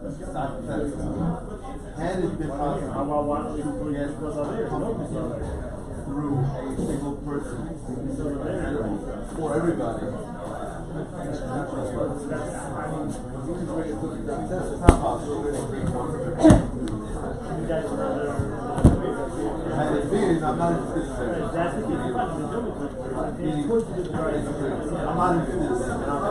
Had it been possible, through a single person for everybody. That's not possible. Had it been, I'm not interested in that. I'm not interested in that.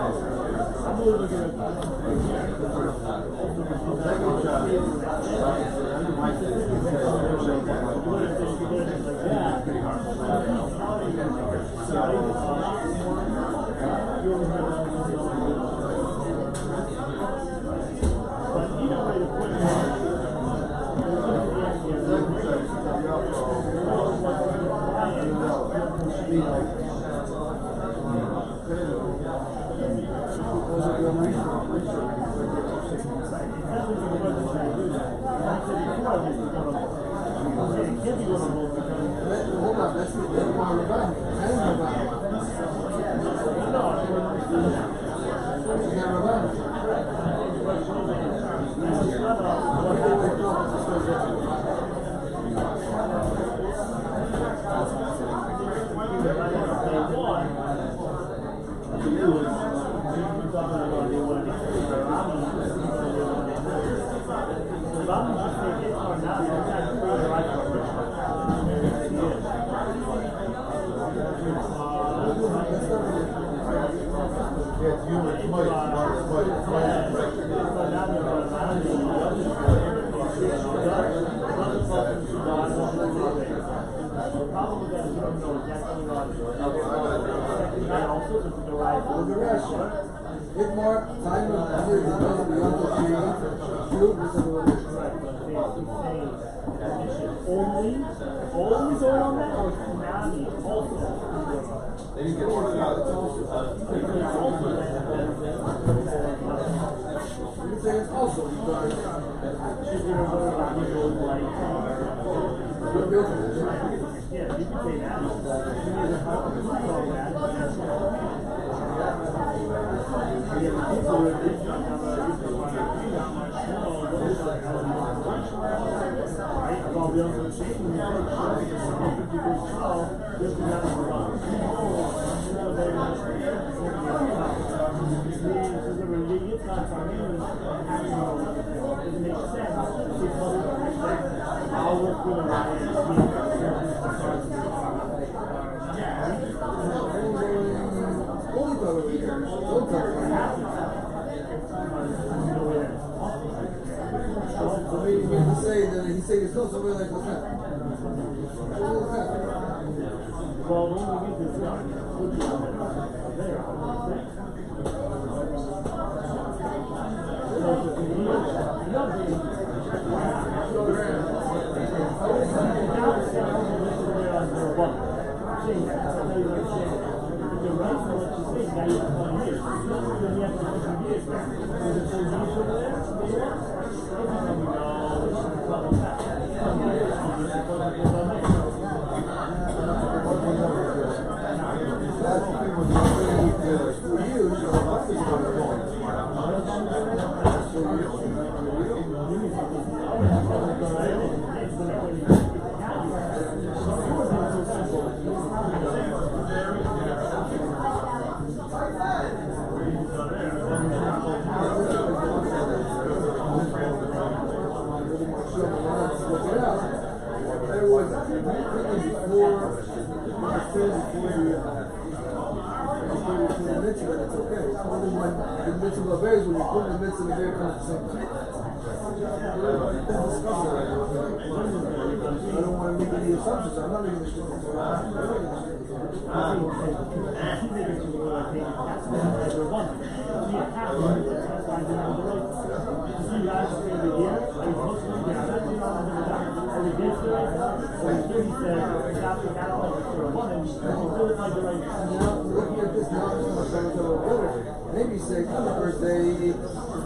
Maybe say, on the first day,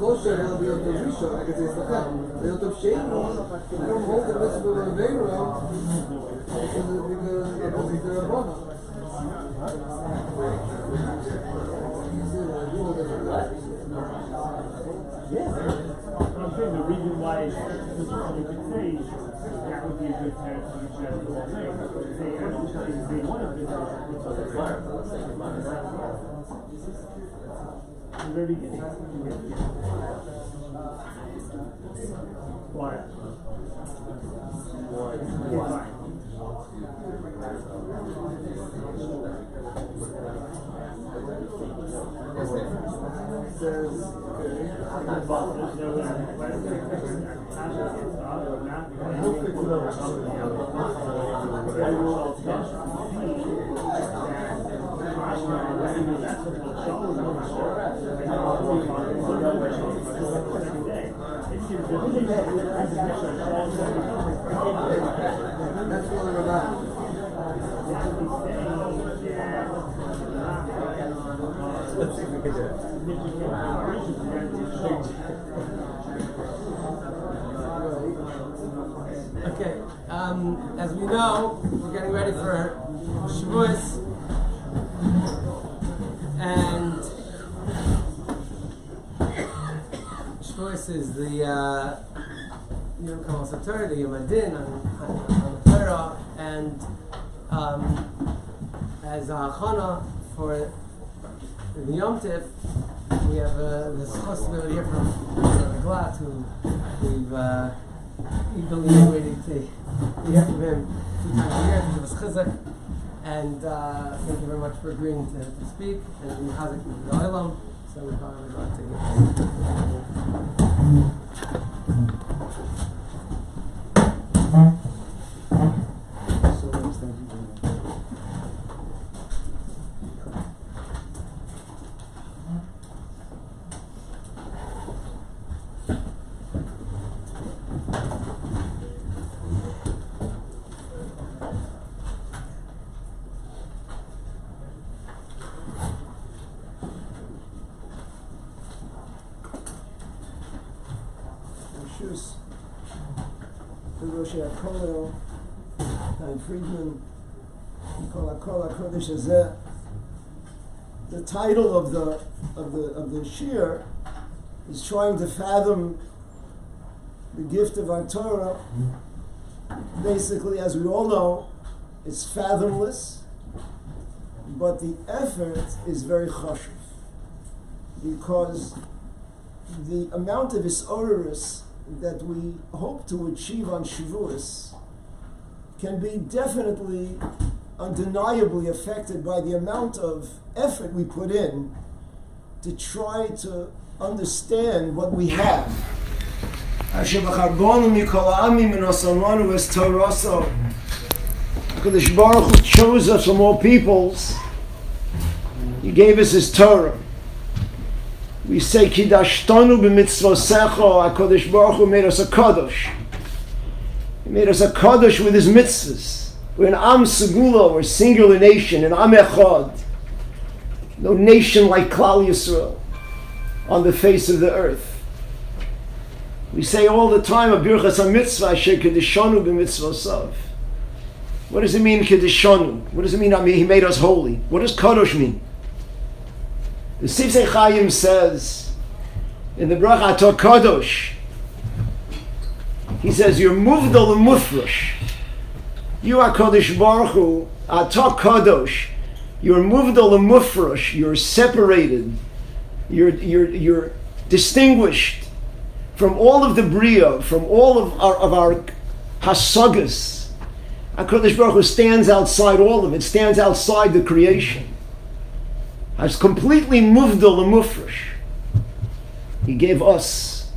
לא שאלה להיות טוב ראשון, רק זה יסתכל. להיות טוב שאינו, I don't hold the rest of the Rabbeinu because they're a bonus. Yeah. reason why somebody could say that would be a good parent for the child to all make. They want a good parent. Very beginning. Why? Why? That's what we're about. Okay, as we know, we're getting ready for Shavuos, and Shavuos is the Yom Kippur Torah, the Yom Adin on the Torah, and as a hachana for the Yom Tif, we have the possibility here from Rabbi Glatt, who we've eagerly waiting to hear from him 2 times a year to give us chizuk, and thank you very much for agreeing to speak and Chazak with the Olam. So we're going to Friedman, the title of the shir is trying to fathom the gift of our Torah. Basically, as we all know, it's fathomless, but the effort is very chashuv, because the amount of isorus that we hope to achieve on Shavuos can be definitely, undeniably affected by the amount of effort we put in to try to understand what we have. HaKadosh Baruch Hu chose us from all peoples. He gave us His Torah. We say, Kidashtanu b'mitzvosecha. HaKadosh Baruch Hu made us a kadosh. He made us a kadosh with His mitzvahs. We're an Am Segula, we're a singular nation, an Am Echad. No nation like Klal Yisrael on the face of the earth. We say all the time, Abirchas HaMitzvah, Asher Kedishanu b'mitzvosav. What does it mean, Kedishanu? What does it mean, He made us holy? What does kadosh mean? The Sifsei Chaim says, in the Bracha Atah Kadosh, he says, you're muvdal mufresh. You are Kadosh Baruch Hu, Atah Kadosh. You're muvdal mufresh. You're separated. You're distinguished from all of the bria, from all of our hasagas. HaKadosh Baruch Hu stands outside all of it. Stands outside the creation. As completely muvdal mufresh. He gave us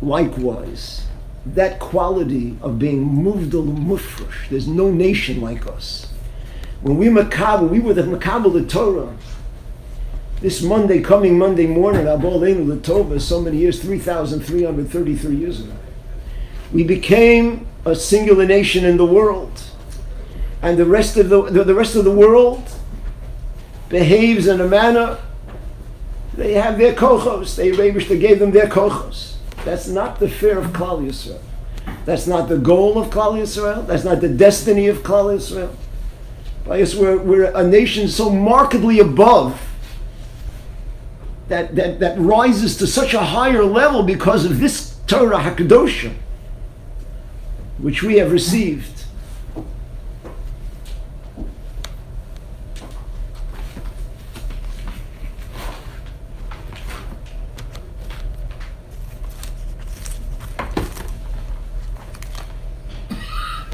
likewise that quality of being muvdal mufresh. There's no nation like us. When we were the makabel the Torah. This coming Monday morning, Aboleinu L'Tova, so many years, 3,333 years ago, we became a singular nation in the world, and the rest of the world behaves in a manner. They have their kochos. They gave them their kochos. That's not the fear of Klal Yisrael. That's not the goal of Klal Yisrael. That's not the destiny of Klal Yisrael. We're a nation so markedly above that rises to such a higher level because of this Torah HaKadoshah, which we have received.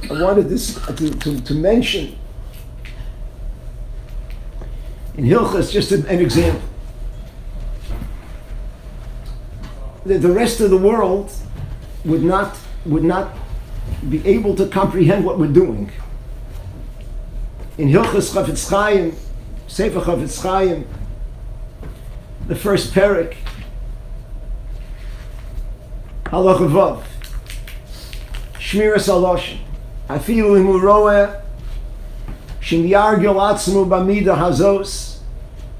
I wanted this to mention in Hilchas just an example. The rest of the world would not be able to comprehend what we're doing. In Hilchas Chafetz Chaim, Sefer Chafetz Chaim, the first parak, Halacha Vav, Shmiras Haloshin, Afilu Imu Roeh, Shem Yargil Atzmu Bamida Hazos,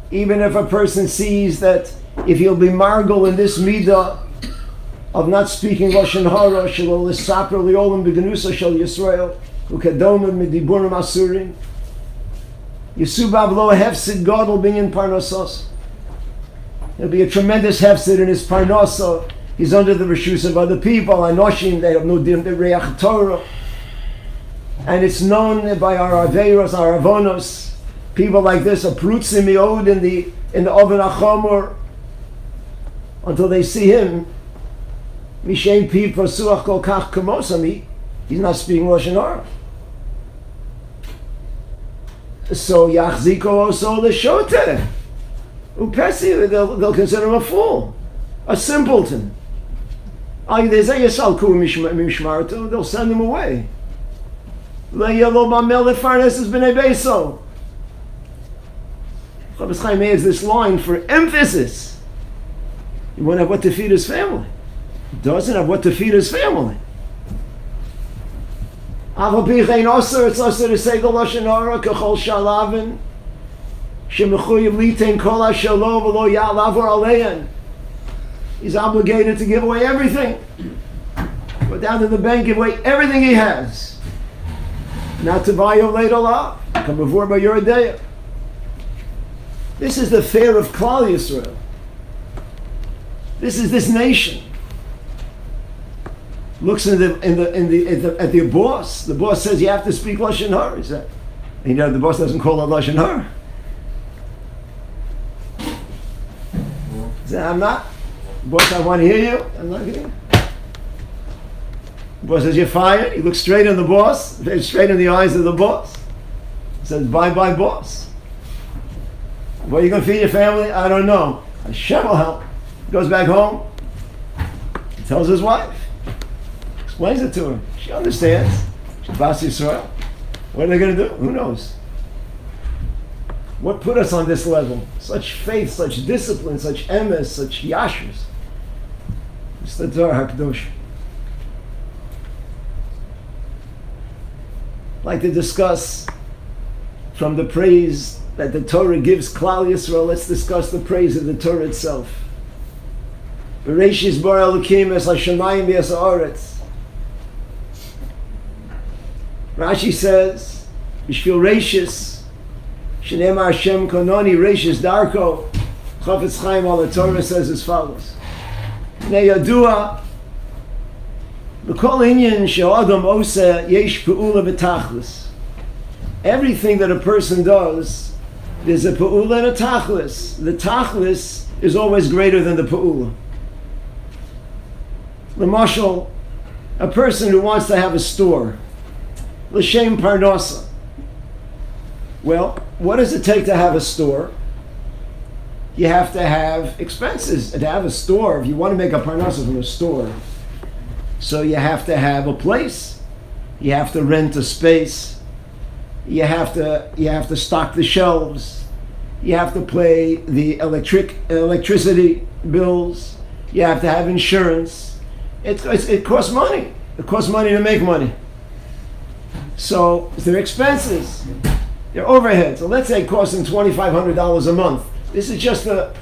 even if a person sees that if he'll be margul in this midah of not speaking Lashon Hara, shelo l'saper li'olam b'genusa shel Yisrael, u'kedomim midiburim asurim, Yisubav lo hefsid gadol binyan parnasos. There'll be a tremendous hefsid in his parnasa. He's under the reshus of other people. Anoshim, they have no din de reach Torah. And it's known by our aveiros, our avonos. People like this are prutzim miod in the oven achamor until they see him. Mishem pi prasuach kol kach kamosami. He's not speaking Lashon Hara. So yachziko also l'shote. Upesi, they'll consider him a fool, a simpleton. They'll send him away. Chafetz Chaim adds this line for emphasis. He won't have what to feed his family. He doesn't have what to feed his family. It's also to say the Lashon Hara kechol shalavin shemechuyev litain kol hashalo v'lo ya'lavor aleihen. He's obligated to give away everything. Go down to the bank, give away everything he has. Not to violate Allah. Come before by your day. This is the fare of Klal Yisrael. This is this nation. Looks at the boss. The boss says you have to speak Lashon Hara. He said, the boss doesn't call it Lashon Hara. He said, I'm not. Boss, I want to hear you. I'm not getting. The boss says, you're fired. He looks straight in the boss, straight in the eyes of the boss. He says, bye-bye, boss. What are you going to feed your family? I don't know. Hashem will help. He goes back home. He tells his wife. Explains it to her. She understands. She's Bas Yisrael. What are they going to do? Who knows? What put us on this level? Such faith, such discipline, such emes, such yashus. It's the Torah HaKadosh. I'd like to discuss from the praise that the Torah gives Klal Yisrael. Let's discuss the praise of the Torah itself. Bereshis bar Elokim es hashamayim v'es haaretz. Rashi says, Bishvil Reishis, Shnema Hashem Kononi Reishis Darko. Chafetz Chaim al Torah says as follows: Nei Yadua, L'kol inyan she'adam oseh yesh pe'ula v'tachlis. Everything that a person does, there's a pe'ula and a tachlis. The tachlis is always greater than the pe'ula. L'mashal, a person who wants to have a store, l'shem parnasa. Well, what does it take to have a store? You have to have expenses to have a store. If you want to make a parnasa from a store, so you have to have a place. You have to rent a space. You have to stock the shelves. You have to pay the electricity bills. You have to have insurance. It costs money. It costs money to make money. So their expenses, their overhead. So let's say it costs them $2,500 a month. This is just the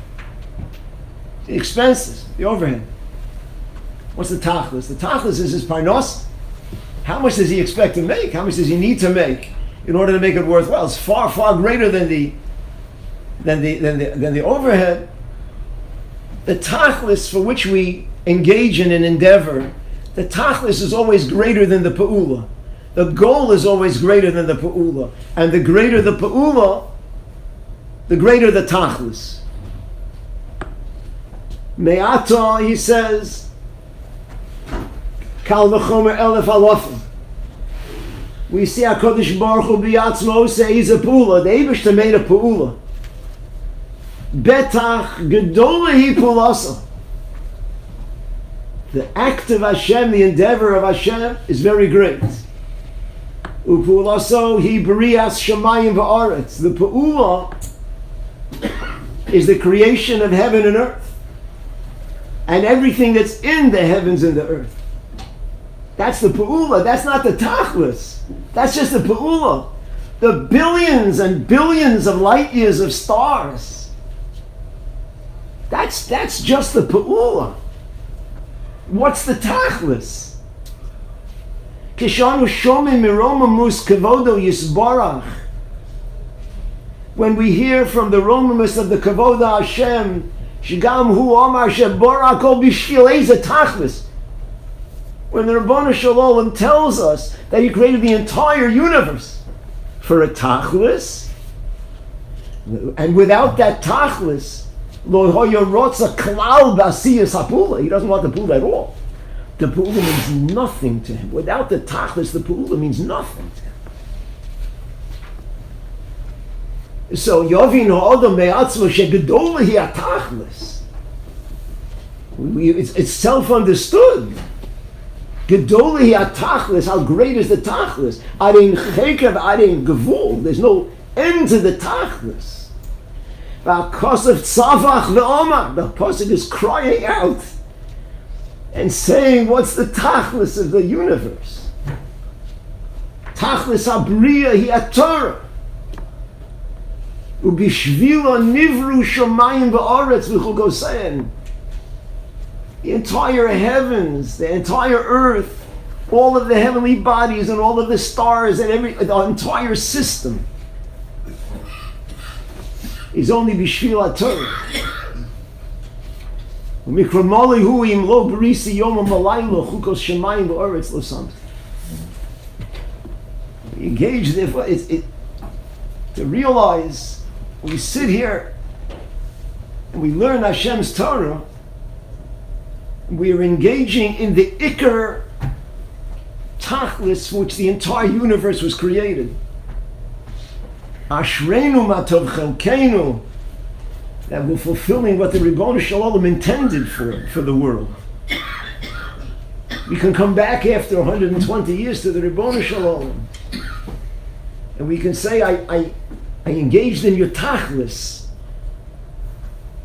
expenses, the overhead. What's the tachlis? The tachlis is his parnos. How much does he expect to make? How much does he need to make in order to make it worthwhile? It's far, far greater than the overhead. the tachlis for which we engage in an endeavor, the tachlis is always greater than the pa'ula. The goal is always greater than the pa'ula. And the greater the pa'ula, the greater the tachlis. Me'ata, he says, Kal v'chomer elef alofim. We see HaKadosh Baruch Hu b'yatzmo say he's a pa'ula. The Eibishter made a pa'ula. Betach gedola hi pa'ulasa. The act of Hashem, the endeavor of Hashem is very great. Upa'ulaso hi b'rias shamayim v'aretz. The pa'ula is the creation of heaven and earth. And everything that's in the heavens and the earth. That's the pa'ula. That's not the tachlis. That's just the pa'ula. The billions and billions of light years of stars. That's just the pa'ula. What's the tachlis? Kishanu shomim miroma mus kavodo yisbarach. When we hear from the romamus of the kavoda Hashem, shigam hu amar shebarak ol bishvil eza tachlis. When the Rabbanu Shalom tells us that He created the entire universe for a tachlis, and without that tachlis, lo hoya rotza klal b'asiyas hapula. He doesn't want the pula at all. The pula means nothing to him. Without the tachlis, the pula means nothing to him. So yovin ha'adam me'atzmo shegedola hi atachlis. It's self-understood. Gedoli ha-tachlis, how great is the tachlis? Arein chekav, arein gevul. There's no end to the tachlis. V'akosef tzavach ve'omar. The pasuk is crying out and saying, what's the tachlis of the universe? Tachlis ha-bria hi-Torah. Ubishvilo nivru shamayim v'aretz v'chol gosein. The entire heavens, the entire earth, all of the heavenly bodies and all of the stars and the entire system is only b'shvil HaTorah. U'mikramali hu im lo barisi yomam v'laylo chukos shemayim v'oretz lo samti. We engage, therefore, to realize when we sit here and we learn Hashem's Torah, we are engaging in the ikar tachlis for which the entire universe was created. Ashreinu matov chelkeinu, that we're fulfilling what the Ribbon Shalom intended for the world. We can come back after 120 years to the Ribbon Shalom, and we can say, I engaged in your tachlis.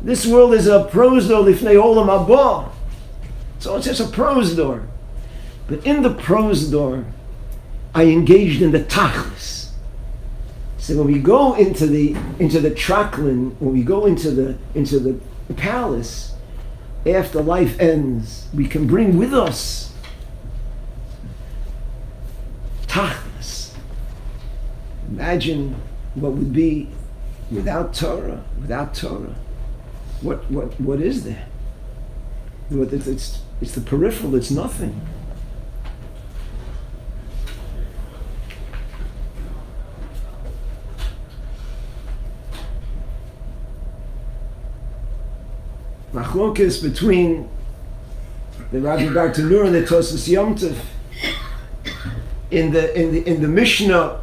This world is a prosdo lifnei olam haba. So it's just a prose door. But in the prose door, I engaged in the tachlis. So when we go into the traklin, when we go into the palace, after life ends, we can bring with us tachlis. Imagine what would be without Torah. Without Torah, what is there? It's the peripheral, it's nothing. Machlokes between the Rabbi Bartanur and the Tosfos Yom Tov in the Mishnah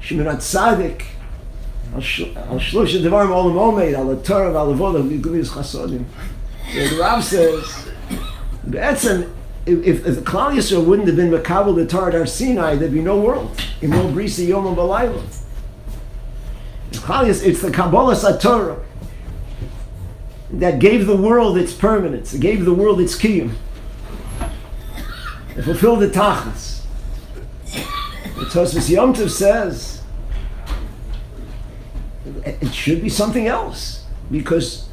Shemirat Tzadik al Shlosh Devarim Olam Omeid al Torah al Avodah Gemilas Chasodim. So the Rav says, if the Klal Yisrael wouldn't have been Makabel the Torah Har Sinai, there'd be no world. In no Brisa Yom Balayla. It's the Kabbalah Satorah that gave the world its permanence. It gave the world its kiyum. It fulfilled the tachlis. The Tosfos Yom Tov says it should be something else, because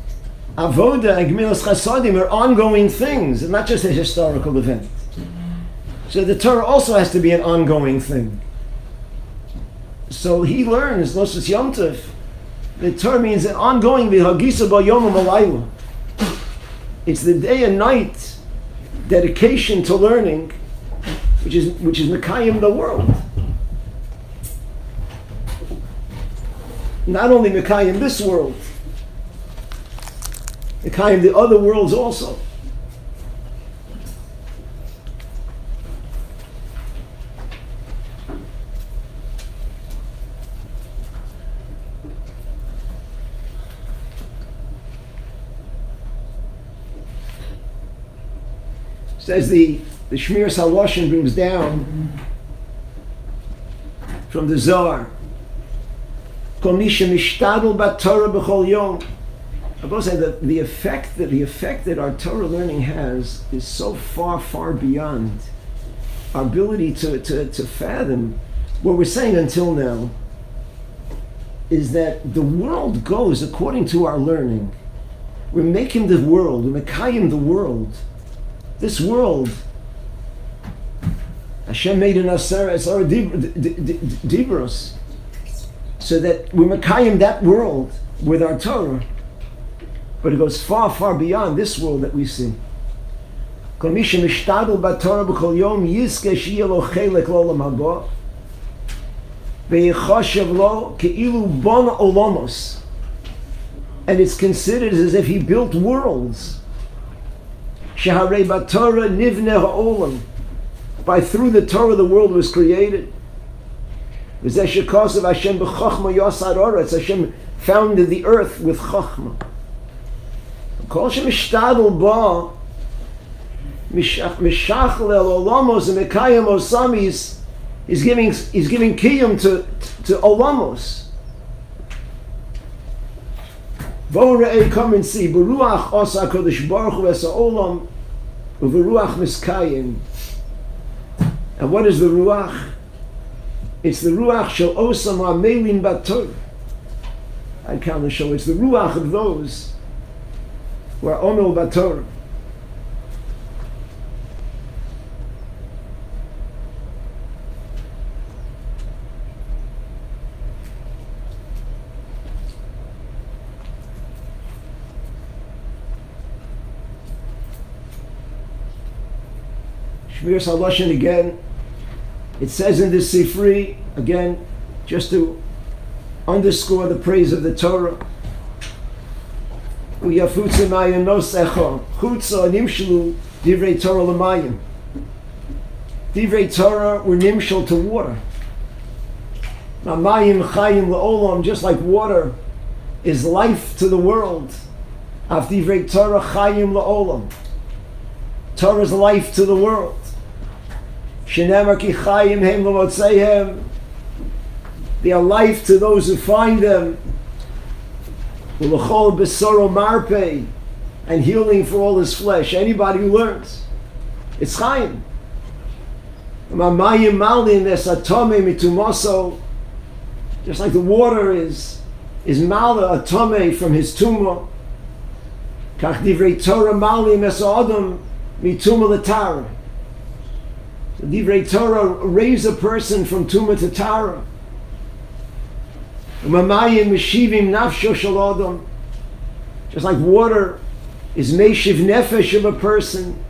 Avoda and Gemilas Chasodim are ongoing things, and not just a historical event. So the Torah also has to be an ongoing thing. So he learns, Tosfos Yom Tov, the Torah means an ongoing v'hagisa b'yom u'malayla. It's the day and night dedication to learning, which is Mekayim the world. Not only Mekayim this world, Mekayim the other worlds also. Says the Shmir Saloshin brings down from the Zohar. Kol mi shemishtadel b'Torah b'chol yom. I will say that the effect that our Torah learning has is so far beyond our ability to fathom. What we're saying until now is that the world goes according to our learning. We're making the world, we're mekayim the world. This world, Hashem made in us dibros, so that we're mekayim that world with our Torah, but it goes far beyond this world that we see. Kol mi shemishtadel b'Torah b'chol yom yizke sheyeh lo chelek l'olam haba ve'yichashav lo ke'ilu bona olamos, and it's considered as if he built worlds. Sheharei b'Torah nivneh ha'olam, by through the Torah the world was created. V'zeh shekosav Hashem b'chochma yosar oretz, Hashem founded the earth with chochma. Kol shemishtadel ba mishach le'olamos and mekayim osamis, he's giving kiyum to olamos. Bo re'ei, come and see. Beruach osa HaKadosh Baruch Hu es ha'olam u'veruach miskayim. And what is the ruach? It's the ruach shel osam ha'melin b'Torah. I count the show. It's the ruach of those who are omel b'Torah. Shmir Saloshin again, it says in this Sifri, again, just to underscore the praise of the Torah, Uyafutze mayim nosecho, chutza nimshlu divrei Torah l'mayim. Divrei Torah were nimshal to water. Now mayim chayim l'olam, just like water is life to the world. Af divrei Torah chayim l'olam. Torah is life to the world. Shenemar ki chayim hem l'motzeihem. They are life to those who find them. U'lechol besoro marpei, and healing for all his flesh. Anybody who learns, it's chayim. Mamayim malin esatome mitumoso. Just like the water is mala atome from his tumah. Kach divrei Torah malim esa'adam mituma l'tara. So divrei Torah raise a person from tumah to tara. Umamayim meshivim nafsho shel adam. Just like water is meshiv nefesh of a person.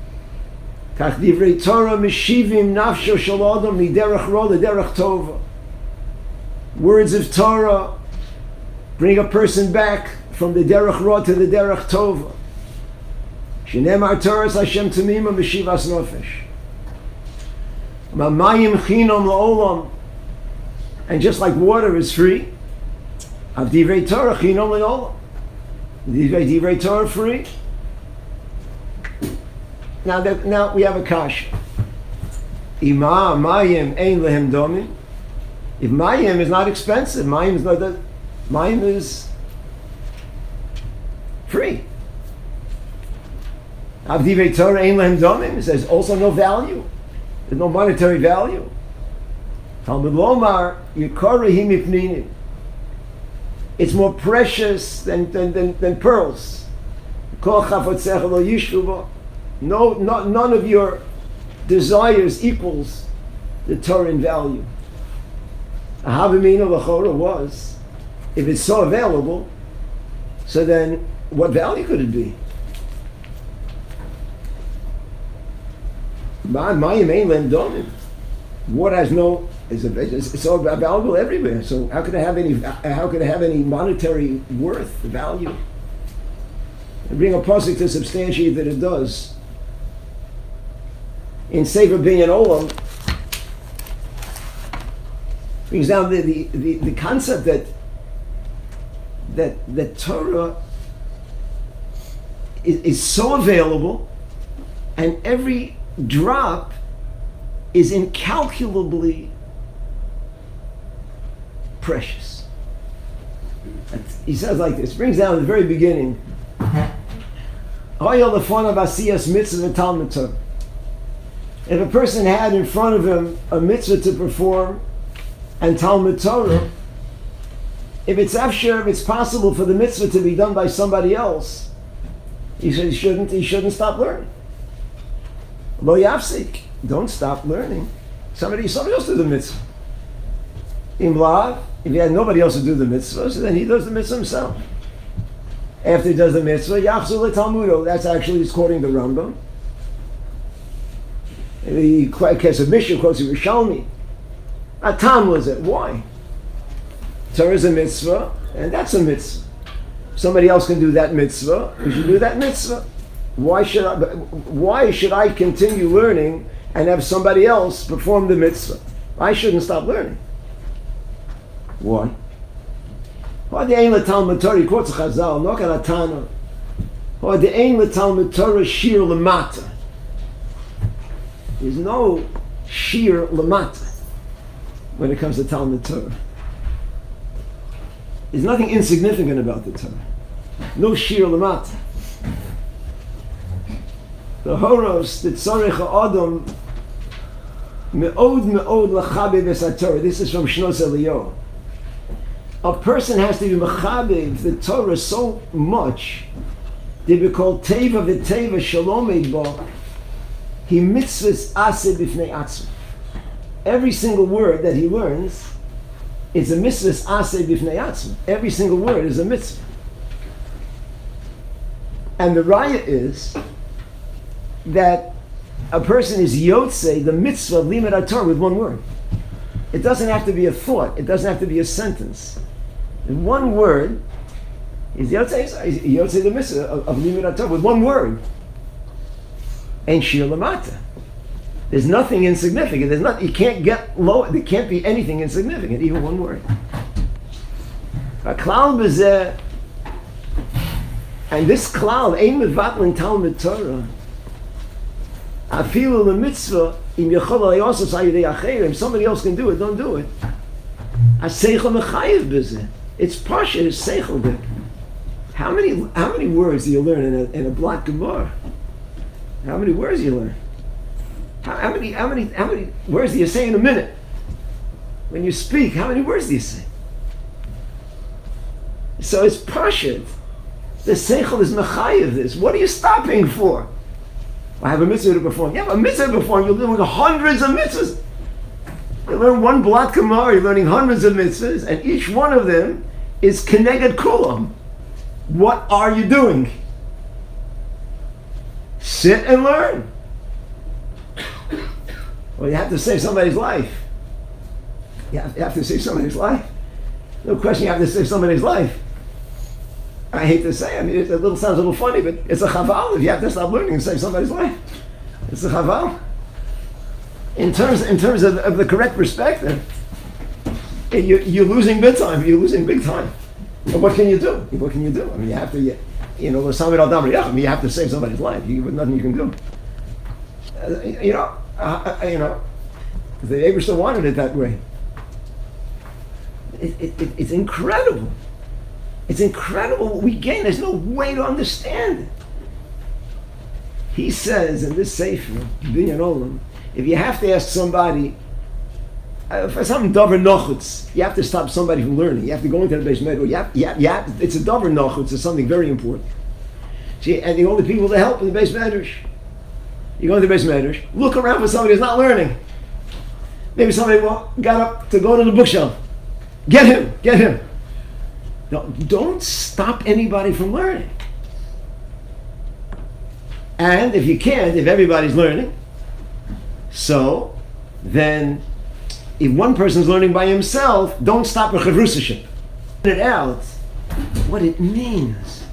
Kach divrei Torah meshivim nafsho shel adam miderech ra l'derech tova. Words of Torah bring a person back from the derech ra to the derech tova. Shenemar Torah Hashem tamima meshivas nefesh. Mamayim chinom la'olam. And just like water is free, of divrei Torah chinom la'olam. Divrei Torah free. Now we have a kasha. Ima mayim ein lehem domim. If mayim is not expensive, mayim is not that. Mayim is free. Av divrei Torah ein lehem domim. It says also no value. There's no monetary value. Talmud Lomar yikorahim mipninim. It's more precious than pearls. Kol chafotzecha lo yishvu bo. None of your desires equals the Torah in value. Ahavimina l'chora was, if it's so available, so then what value could it be? Water has no, it's all available everywhere. So how could it have any monetary worth, value? And bring a pasuk to substantiate that it does. In Sefer Binyan Olam, brings down the concept that Torah is so available, and every drop is incalculably precious. And he says like this, brings down at the very beginning, if a person had in front of him a mitzvah to perform and Talmud Torah, if it's possible for the mitzvah to be done by somebody else, he said he shouldn't stop learning. Lo yafsik, don't stop learning. Somebody else do the mitzvah. Imlav, if he had nobody else to do the mitzvah, so then he does the mitzvah himself. After he does the mitzvah, yachzul letalmudo, that's actually, he's quoting the Rambam. The Kesef Mishnah quotes Yerushalmi. Atam was it. Why? Torah is a mitzvah, and that's a mitzvah. Somebody else can do that mitzvah. We should do that mitzvah. Why should I continue learning and have somebody else perform the mitzvah? I shouldn't stop learning. Why? Why the ain l'talmud Torah? He quotes Chazal. No kanatana. Why the ain l'talmud Torah shir lamata? There's no shir lamata when it comes to Talmud Torah. There's nothing insignificant about the Torah. No shir lamata. The horos, the tzorech ha'adam, me'od l'chabev es Torah. This is from Shnos Eliyahu. A person has to be mechabev the Torah so much, they be called teva v'teva shalom eidba. He mitzvahs aseh b'fnei atzma. Every single word that he learns is a mitzvahs aseh b'fnei atzma. Every single word is a mitzvah. And the raya is that a person is yotzei the mitzvah of limud HaTorah with one word. It doesn't have to be a thought. It doesn't have to be a sentence. One word is yotzei the mitzvah of limud HaTorah with one word. And shir lamata. There's nothing insignificant. There's not. You can't get low. There can't be anything insignificant. Even one word. Klal b'zeh, and this klal ein mevatlin Talmud Torah. Afilu lemitzvah im yachol alayosas ayidei acherim. Somebody else can do it. Don't do it. Aseichel mechayev b'zeh. It's pasha. It's seichel b'zeh. How many words do you learn in a Glatt Gemara? How many words do you learn? How many words do you say in a minute? When you speak, how many words do you say? So it's pashut. The seichel is mechayev this. What are you stopping for? I have a mitzvah to perform. You have a mitzvah to perform. You're learning hundreds of mitzvahs. You learn one Glatt Gemara, you're learning hundreds of mitzvahs, and each one of them is keneged kulam. What are you doing? Sit and learn. Well, you have to save somebody's life. You have to save somebody's life. No question you have to save somebody's life. I hate to say, it sounds a little funny, but it's a chaval if you have to stop learning and save somebody's life. It's a chaval. In terms of the correct perspective, you're losing big time. You're losing big time. But what can you do? What can you do? You have to, you have to save somebody's life. There's nothing you can do. The Eberster wanted it that way. It's incredible. It's incredible what we gain. There's no way to understand it. He says in this Sefer, Binyan Olam, if you have to ask somebody for something davar nochutz, you have to stop somebody from learning. You have to go into the Beis Medrash. It's a davar nochutz. It's something very important. See, and the only people to help in the Beis Medrash. You go into the Beis Medrash, look around for somebody who's not learning. Maybe somebody got up to go to the bookshelf. Get him. No, don't stop anybody from learning. And if you can't, if everybody's learning, So, then, if one person's learning by himself, don't stop at chavrusaship. It out what it means.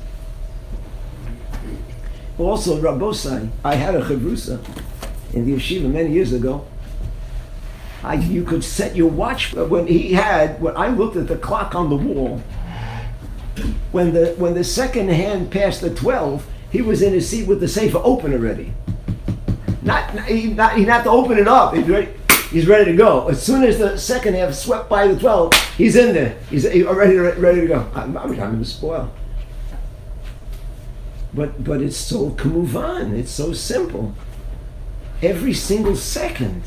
Also, Rabbosai, I had a chavrusa in the yeshiva many years ago. You could set your watch when I looked at the clock on the wall. When the second hand passed the 12, he was in his seat with the sefer open already. He didn't have to open it up. He's ready to go. As soon as the second half swept by the 12, he's in there. He's already ready to go. I'm going to spoil. But it's so kamuvan. It's so simple. Every single second.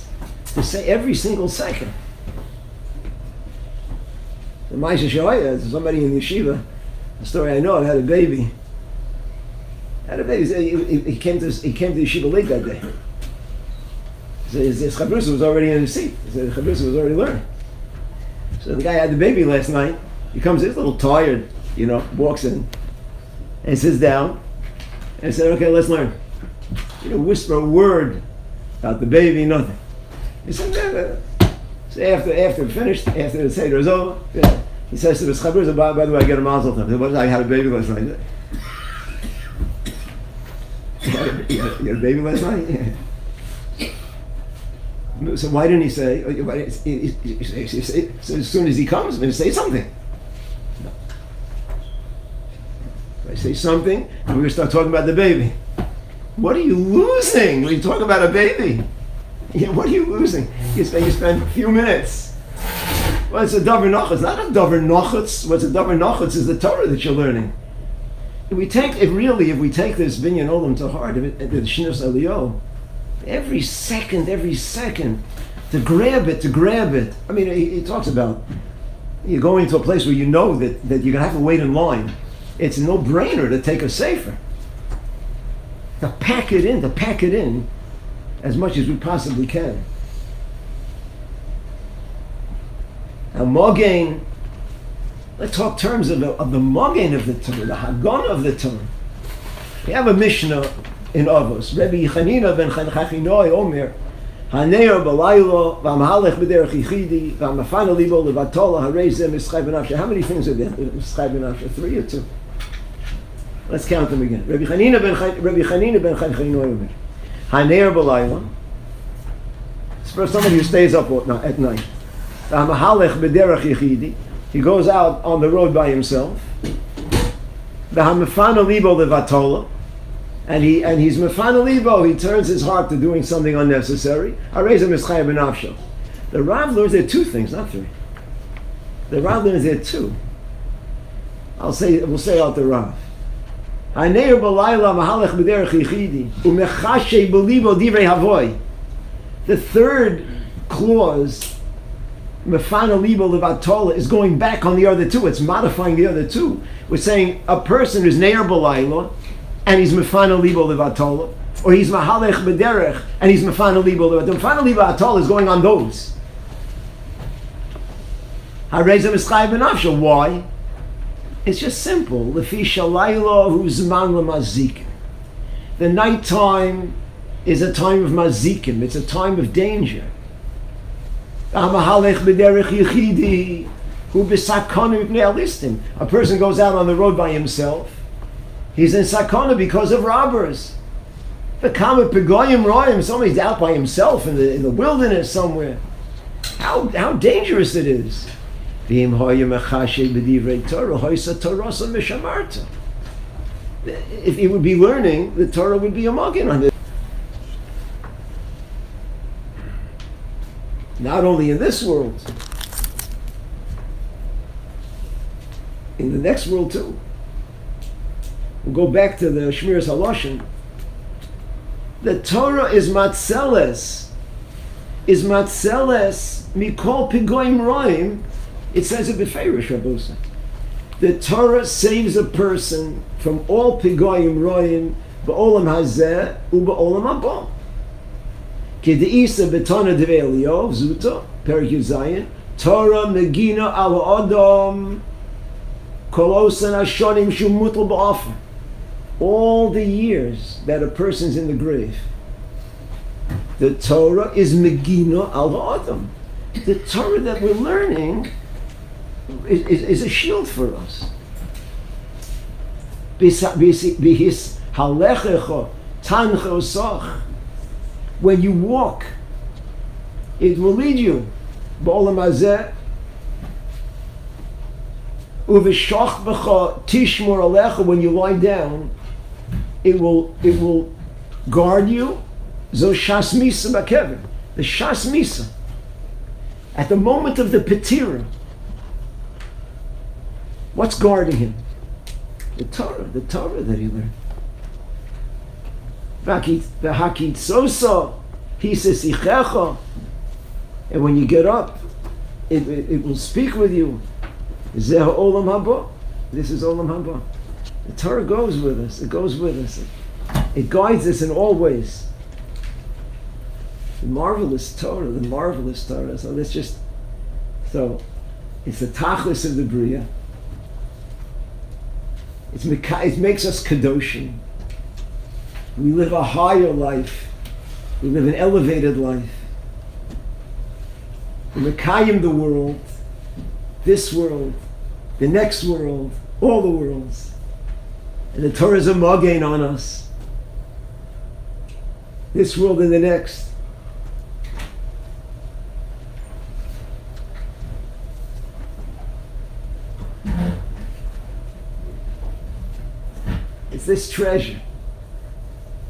To say every single second. The Maisha Shoya, somebody in the yeshiva, the story I know, had a baby. He came to the yeshiva late that day. So his chabrusa was already in his seat. His chabrusa was already learning. So the guy had the baby last night. He comes in, he's a little tired, walks in, and sits down, and said, "Okay, let's learn." He didn't whisper a word about the baby, nothing. He said, So after we finished, after the Seder is over, he says to the chabrusa, by the way, I get a mazel tov. I had a baby last night. You had a baby last night? Yeah. So why didn't he say? So as soon as he comes, I'm going to say something. No. If I say something, we're going to start talking about the baby. What are you losing when you talk about a baby? What are you losing? You spend a few minutes. Well, it's a davar nachutz. Not a davar nachutz. What's a davar nachutz is the Torah that you're learning. If we take this binyan olam to heart, the Shinus Elio, every second, to grab it. I mean, he talks about you go into a place where you know that you're going to have to wait in line. It's a no-brainer to take a sefer. To pack it in as much as we possibly can. Now, Mogain, let's talk terms of the Mogain of the Torah, the Haganah of the Torah. We have a Mishnah in Avos. Rabbi Chanina ben Chachinoi Omer, Haneir Balaylo, V'amhalech b'derech yichidi, V'amafana libo levatola, Harezem Mischai b'nafshe. How many things are there? Mischai b'nafshe, 3 or 2? Let's count them again. Rabbi Chanina ben Chachinoi Omer, Haneir Balaylo. It's for somebody who stays up at night. V'amhalech b'derech yichidi. He goes out on the road by himself. V'hamafana libo levatola. And he's mefana libo, he turns his heart to doing something unnecessary. Harezem Mischai b'nafsho. The Rav learns there 2 things, not 3. The Rav learns there 2. We'll say out the Rav. Haneir b'layla mahalech b'derech yichidi umechashe b'libo divrei havoy. The third clause, mefana libo levatola, is going back on the other 2. It's modifying the other 2. We're saying a person who's neir b'layla and he's mefana libo levatola, or he's mahalech b'derech and he's mefana libo levatola. Mefana libo levatola is going on those. Harezem Mischai b'nafsho. Why? It's just simple. Lefi shalaylo hu zman l'mazikim. The nighttime is a time of mazikim. It's a time of danger. Mahalech b'derech yichidi hu b'sakonu mipnei alistim. A person goes out on the road by himself. He's in sakona because of robbers. The kamet pegoyim royim. Somebody's out by himself in the wilderness somewhere. How dangerous it is. If he would be learning, the Torah would be a magen on it. Not only in this world, in the next world too. We'll go back to the Shmiras Haloshin. The Torah is matzeles mikol pigoim roim. It says it b'feirish, Rabbosa. The Torah saves a person from all pigoim roim ba'olam hazeh u'ba'olam haba. K'de'isa b'tana devei Eliyahu zuta perik Yuzayin Torah megina al adam kolosan ashonim shu mutal ba'afa. All the years that a person's in the grave, The Torah is Megina al Adam. The Torah that we're learning is a shield for us. Bihis halechecha tanchosach. When you walk, it will lead you. Ba'olam hazeh. Uveshach b'cha tishmor alecha. When you lie down, it will guard you. Zo shas misa b'kever. The shas misa. At the moment of the petira, what's guarding him? The Torah that he learned. V'hakit sosa, he says ichecha, and when you get up, it will speak with you. Zeh olam haba. This is olam haba. The Torah goes with us. It goes with us. It guides us in all ways. The marvelous Torah. So it's the tachlis of the Bria. It makes us kadoshim. We live a higher life. We live an elevated life. We mekayim the world, this world, the next world, all the worlds. And the Torah is a magain on us. This world and the next. It's this treasure,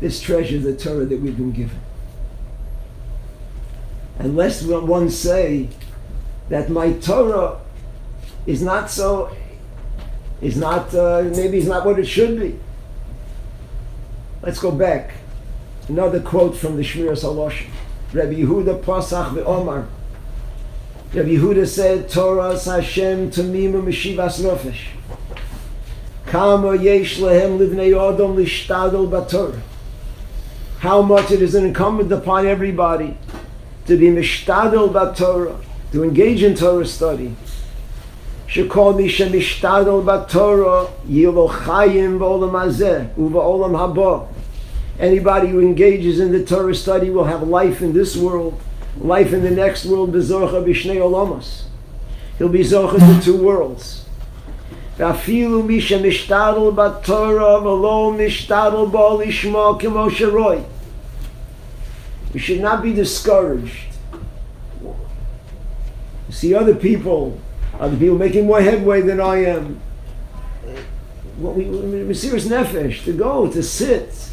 the Torah that we've been given. Unless one say that my Torah is not maybe it's not what it should be. Let's go back. Another quote from the Shmiras HaLashon. Rabbi Yehuda Pasach ve'Omar. Rabbi Yehuda said, Torah Hashem Tamima Meshivas Nofesh. Kama yesh lehem livnei Adam lishtadol b'Torah. How much it is incumbent upon everybody to be mishtadol b'Torah, to engage in Torah study. Shekol mi shemishtadol b'Torah yilo chayim b'olam hazeh u'b'olam haba. Anybody who engages in the Torah study will have life in this world, life in the next world. B'zorcha b'shnei olamos. He'll be zorcha to two worlds. V'afilu mi shemishtadol b'Torah v'lo mishtadol bo lishma k'mo sheroi. We should not be discouraged. You see other people making more headway than I am. We serious nefesh, to go, to sit,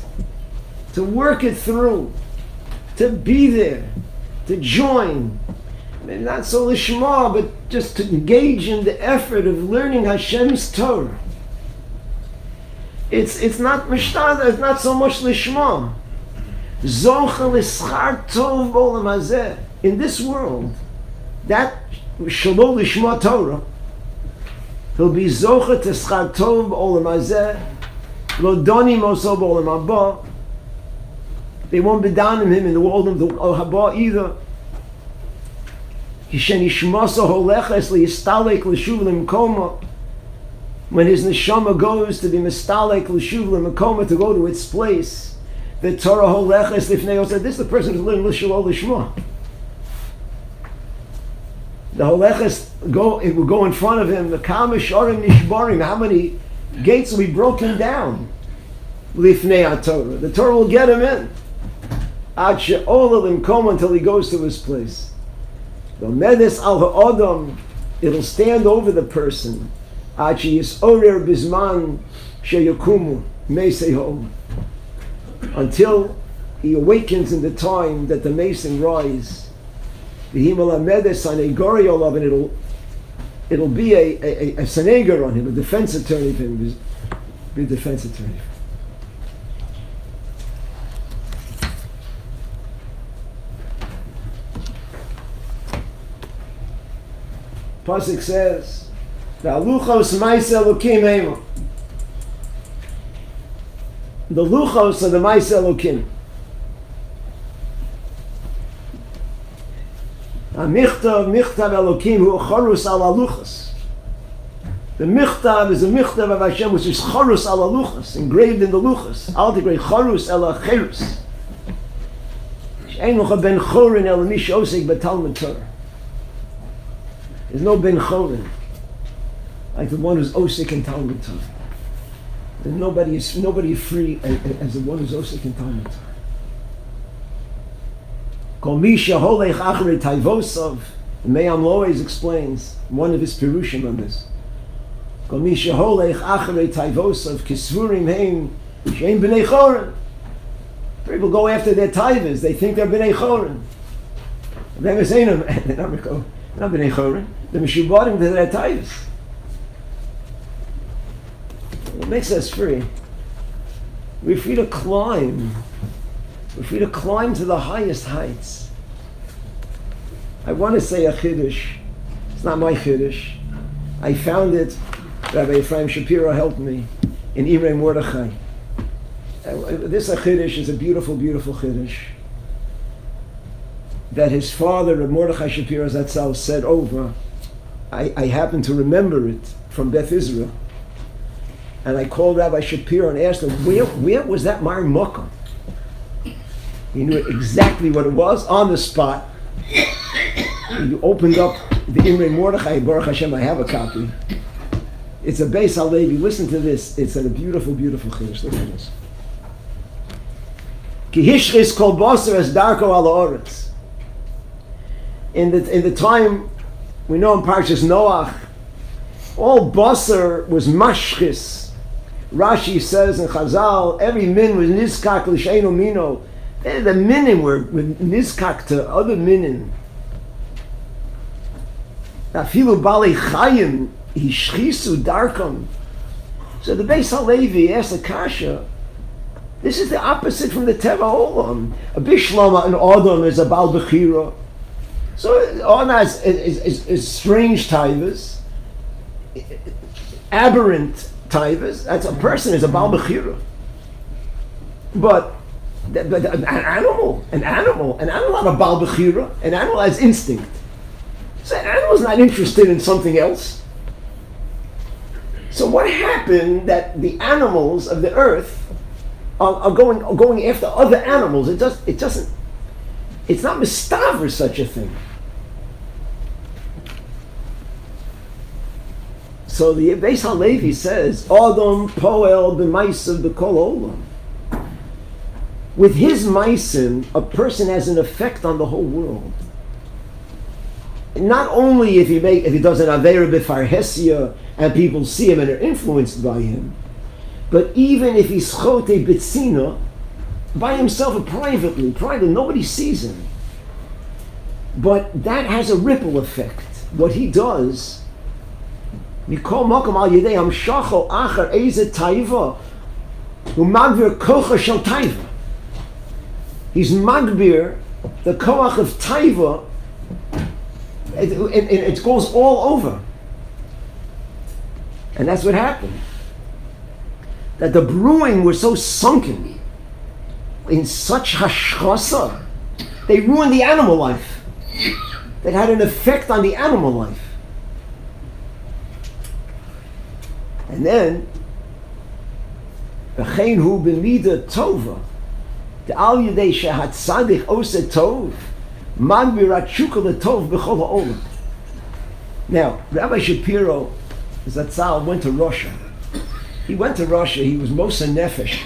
to work it through, to be there, to join. Maybe not so lishma, but just to engage in the effort of learning Hashem's Torah. It's not mishtada, it's not so much lishma. Zocha l'schar tov b'olam hazeh. In this world, that shelo lishma Torah, he'll be zocha to schar tov b'olam hazeh, lo donim oso b'olam haba. They won't be down him in the world of the haba either. When his neshama goes to be mistalek l'shuv l'makoma, to go to its place, the Torah holeches lifnei said, this is the person who's learning l'shul l'shma. The holeches it will go in front of him. The kama sharim nishbarim. How many gates will be broken down? Lifnei Torah. The Torah will get him in. Ad she'ola l'mkoma, until he goes to his place. Medes al ha'odam, it'll stand over the person. Ad she'yisorer bizman she'yakumu meisehom, until he awakens in the time that the mason rise. V'himal medes sanegori olav, and it'll be a senegar on him, a defense attorney for him, be a defense attorney. Pasuk says, "V'aluchos ma'aseh Elokim hema." The luchos are the ma'aseh Elokim. Michtav Elokim hu chorus al aluchos. The michtav is a michtav of Hashem, which is chorus al aluchos, engraved in the luchos. Al tigrei chorus el acherus. She'ein locha ben chorin el mi she'osek b'talmud Torah. There's no ben chorin like the one who's osek in Talmud Torah. And nobody is free as the one who's osek in Talmud Torah. Kol mi sheholech achrei tayvosov. Me'am always explains one of his pirushim on this. Kol mi sheholech achrei tayvosov kisvurim heim she'ein b'nei chorin. People go after their taivas. They think they're b'nei chorin. They're saying them. They're not b'nei chorin. They're mishubarim to their taivas. It makes us free. We're free to climb. We're free to climb to the highest heights. I want to say a chiddush. It's not my chiddush. I found it. Rabbi Ephraim Shapiro helped me in Irei Mordechai. This chiddush is a beautiful, beautiful chiddush that his father, Rabbi Mordechai Shapiro Zatzal, said over. I happen to remember it from Beth Israel. And I called Rabbi Shapiro and asked him, where was that Mar Mokum? He knew exactly what it was on the spot. He opened up the Imrei Mordechai, Baruch Hashem, I have a copy. It's a Beis HaLevi. Listen to this. It's a beautiful, beautiful chiddush. Look at this. Ki hishchis kol basar es darko ala oretz. In the time, we know in Parshas Noach, all basar was mashchis. Rashi says in Chazal, every min was nizkak l'sheinu mino. The minim were nizkak to other minim. Afilu balei chayim hishchisu darkam. So the Beis HaLevi asked the kasha, this is the opposite from the Teva Olam. A Bishlama and Odom is a Bal Bechira. So Ona is strange taivas, aberrant taivas. That's a person is a Bal Bechira. But an animal has a Bal Bechira. An animal has instinct. So an animal is not interested in something else. So what happened that the animals of the earth are going after other animals? It's not mistaver such a thing. So the Beis HaLevi says, Adam poel b'maisav b'kol olam. With his maisim, a person has an effect on the whole world. Not only if he does an aveira b'farhesia and people see him and are influenced by him, but even if he's chote b'tzina, by himself privately, nobody sees him. But that has a ripple effect. What he does, mikol makom al yedei hamshacho achar eze taiva, umagvir kocha shel taiva. He's magbir the koach of taiva. It goes all over. And that's what happened. That the brewing were so sunken in such hashchasa, they ruined the animal life. That had an effect on the animal life. And then, v'chein hu b'mida tova, the al yedei shehat tzadich oseh tov, magbirat shukah letov b'chol ha'olam. Now, Rabbi Shapiro Zatzal went to Russia. He went to Russia. He was Mosa Nefesh.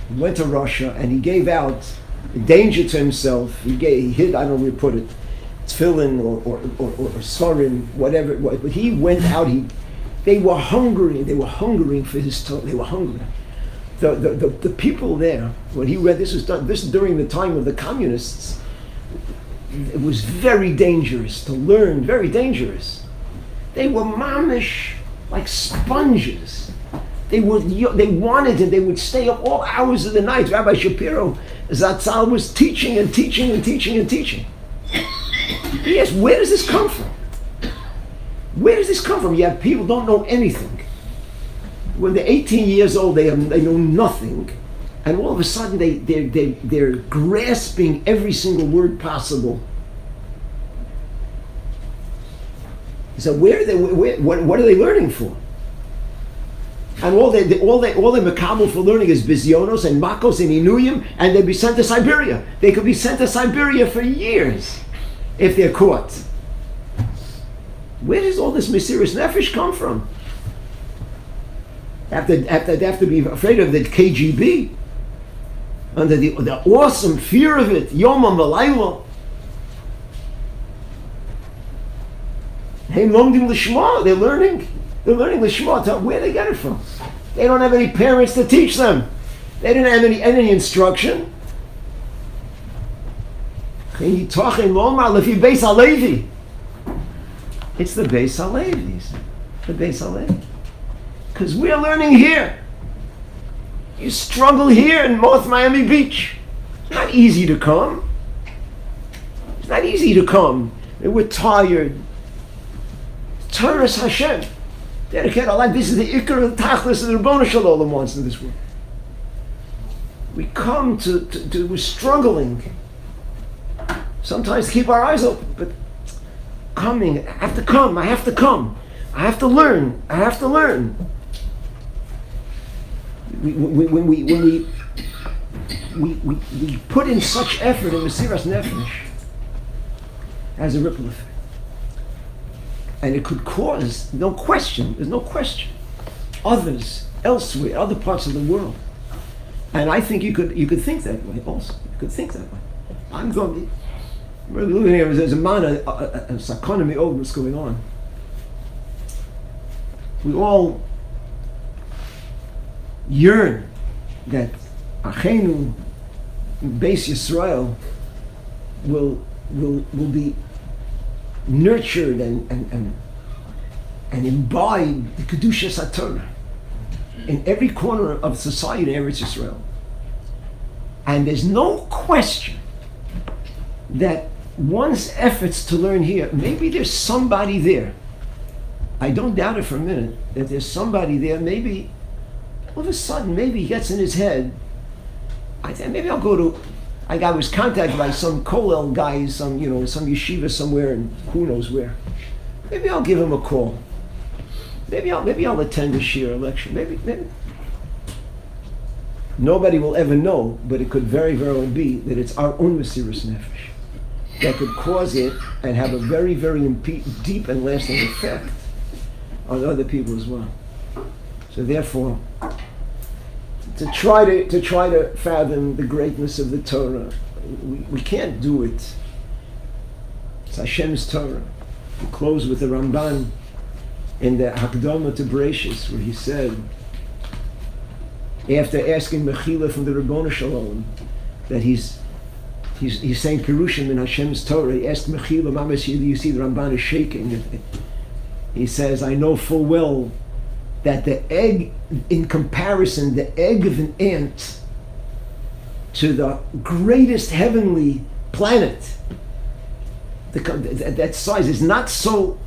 He went to Russia and he gave out danger to himself. He hid. I don't know where to put it. Tefillin or Svarim, whatever it was. But he went out. They were hungry. They were hungering for his Torah. They were hungry. The people there, when he read this was done. This during the time of the communists. It was very dangerous to learn. Very dangerous. They were mamish like sponges. They wanted it. They would stay up all hours of the night. Rabbi Shapiro Zatzal was teaching and teaching and teaching and teaching. He asked, where does this come from? Where does this come from? You have people don't know anything. When they're 18 years old, they know nothing, and all of a sudden they're grasping every single word possible. So what are they learning for? and all they makabel for learning is bizyonos and makos and inuyim, and they'd be sent to Siberia. They could be sent to Siberia for years if they're caught. Where does all this Mesiras Nefesh come from? They have to be afraid of the KGB, under the awesome fear of it, Yom Malayla. Hey, Lomdim Lishma, they're learning Lishma. Where they get it from? They don't have any parents to teach them. They didn't have any instruction. It's the Beis HaLevi. The Beis HaLevi. Because we're learning here. You struggle here in North Miami Beach. It's not easy to come. It's not easy to come. We're tired. Torah Hashem. Dedicate our life. This is the Ikar of the Tachlis of the Rabbanu Shalom wants in this world. We come to we're struggling. Sometimes keep our eyes open, but coming, I have to come. I have to learn. When we put in such effort in Mesiras Nefesh, has a ripple effect. And it could cause, there's no question, others elsewhere, other parts of the world. And I think you could think that way also. You could think that way. We're looking here, there's a sakonomy over what's going on. We all yearn that Achenu, Beis Yisrael, will be nurtured and imbibe the Kedushas HaTorah in every corner of society in Eretz Yisrael. And there's no question that one's efforts to learn here, maybe there's somebody there. I don't doubt it for a minute that there's somebody there. Maybe all of a sudden, maybe he gets in his head, I think maybe I'll go to, I was contacted by some Kollel guy, some yeshiva somewhere, and who knows where. Maybe I'll give him a call. Maybe I'll attend a shir lecture. Maybe. Nobody will ever know, but it could very, very well be that it's our own Mesiras Nefesh that could cause it and have a very, very deep and lasting effect on other people as well. So therefore, to try to fathom the greatness of the Torah, we can't do it. It's Hashem's Torah. We close with the Ramban in the Hakdama to Bereshis, where he said, after asking Mechila from the Rabbanu Shalom, that he's saying Pirushim in Hashem's Torah, he asked Mechila, Mamas, you see the Ramban is shaking. He says, I know full well that the egg, in comparison, the egg of an ant to the greatest heavenly planet, that size is not so,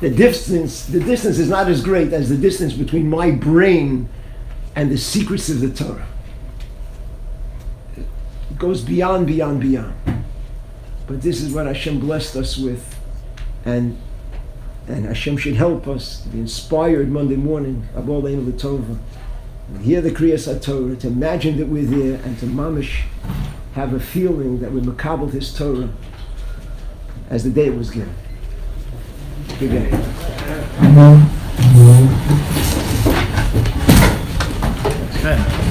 the distance is not as great as the distance between my brain and the secrets of the Torah. It goes beyond. But this is what Hashem blessed us with, and Hashem should help us to be inspired Monday morning, Abol Leinu L'Tova, and hear the Kriyas HaTorah, to imagine that we're there, and to mamish have a feeling that we're makabel His Torah as the day it was given. Good day. Okay.